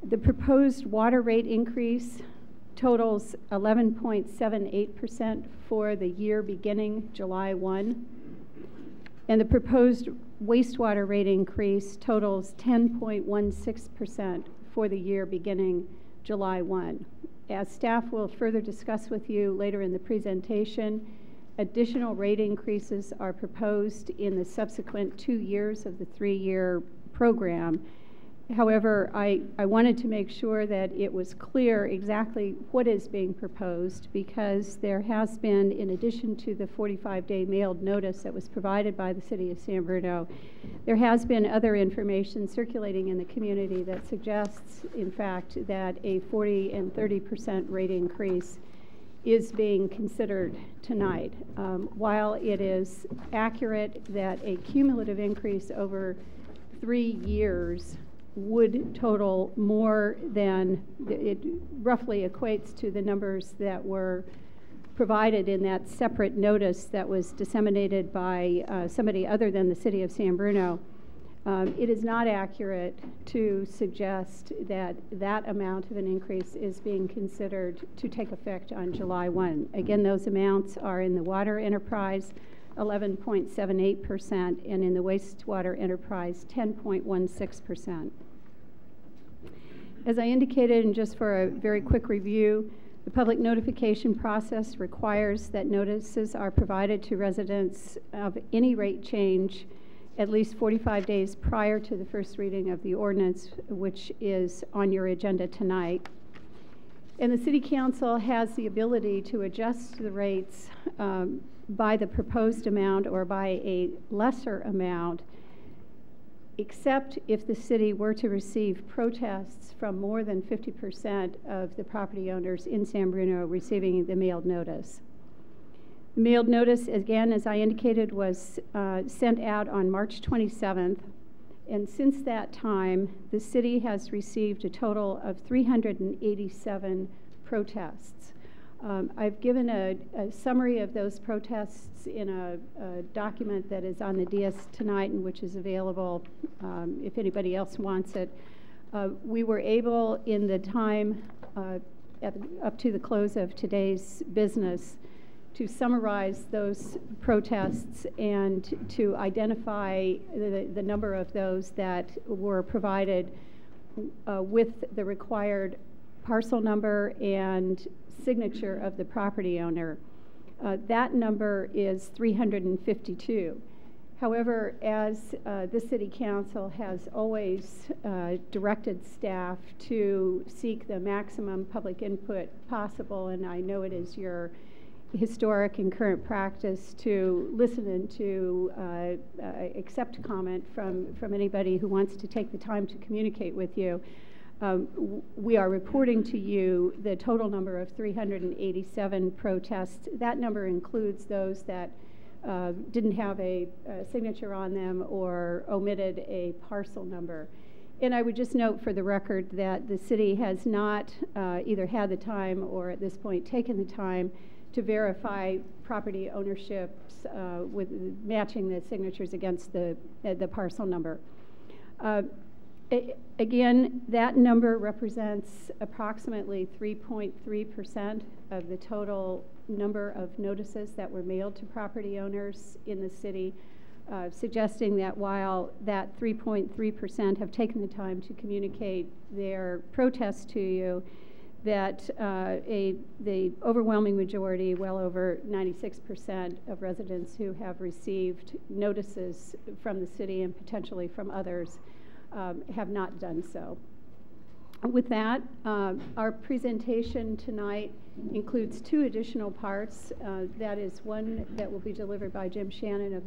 The proposed water rate increase totals 11.78% for the year beginning July 1. And the proposed wastewater rate increase totals 10.16% for the year beginning July 1. As staff will further discuss with you later in the presentation, additional rate increases are proposed in the subsequent 2 years of the 3-year program. However, I wanted to make sure that it was clear exactly what is being proposed, because there has been, in addition to the 45-day mailed notice that was provided by the City of San Bruno, there has been other information circulating in the community that suggests, in fact, that a 40% and 30% rate increase is being considered tonight. While it is accurate that a cumulative increase over 3 years would total more than, it roughly equates to the numbers that were provided in that separate notice that was disseminated by somebody other than the City of San Bruno. It is not accurate to suggest that that amount of an increase is being considered to take effect on July 1. Again, those amounts are in the water enterprise, 11.78%, and in the wastewater enterprise, 10.16%. As I indicated, and just for a very quick review, the public notification process requires that notices are provided to residents of any rate change at least 45 days prior to the first reading of the ordinance, which is on your agenda tonight. And the City Council has the ability to adjust the rates by the proposed amount or by a lesser amount, except if the city were to receive protests from more than 50% of the property owners in San Bruno receiving the mailed notice. The mailed notice, again, as I indicated, was sent out on March 27th, and since that time, the city has received a total of 387 protests. I've given a summary of those protests in a document that is on the dais tonight and which is available if anybody else wants it. We were able, in the time up to the close of today's business, to summarize those protests and to identify the number of those that were provided with the required parcel number and signature of the property owner. That number is 352. However, as the City Council has always directed staff to seek the maximum public input possible, and I know it is your historic and current practice to listen and to accept comment from anybody who wants to take the time to communicate with you, we are reporting to you the total number of 387 protests. That number includes those that didn't have a signature on them or omitted a parcel number. And I would just note for the record that the city has not either had the time or at this point taken the time to verify property ownerships with matching the signatures against the parcel number. Again, that number represents approximately 3.3% of the total number of notices that were mailed to property owners in the city, suggesting that while that 3.3% have taken the time to communicate their protest to you, that the overwhelming majority, well over 96% of residents who have received notices from the city and potentially from others have not done so. With that, our presentation tonight includes 2 additional parts. That is one that will be delivered by Jim Shannon of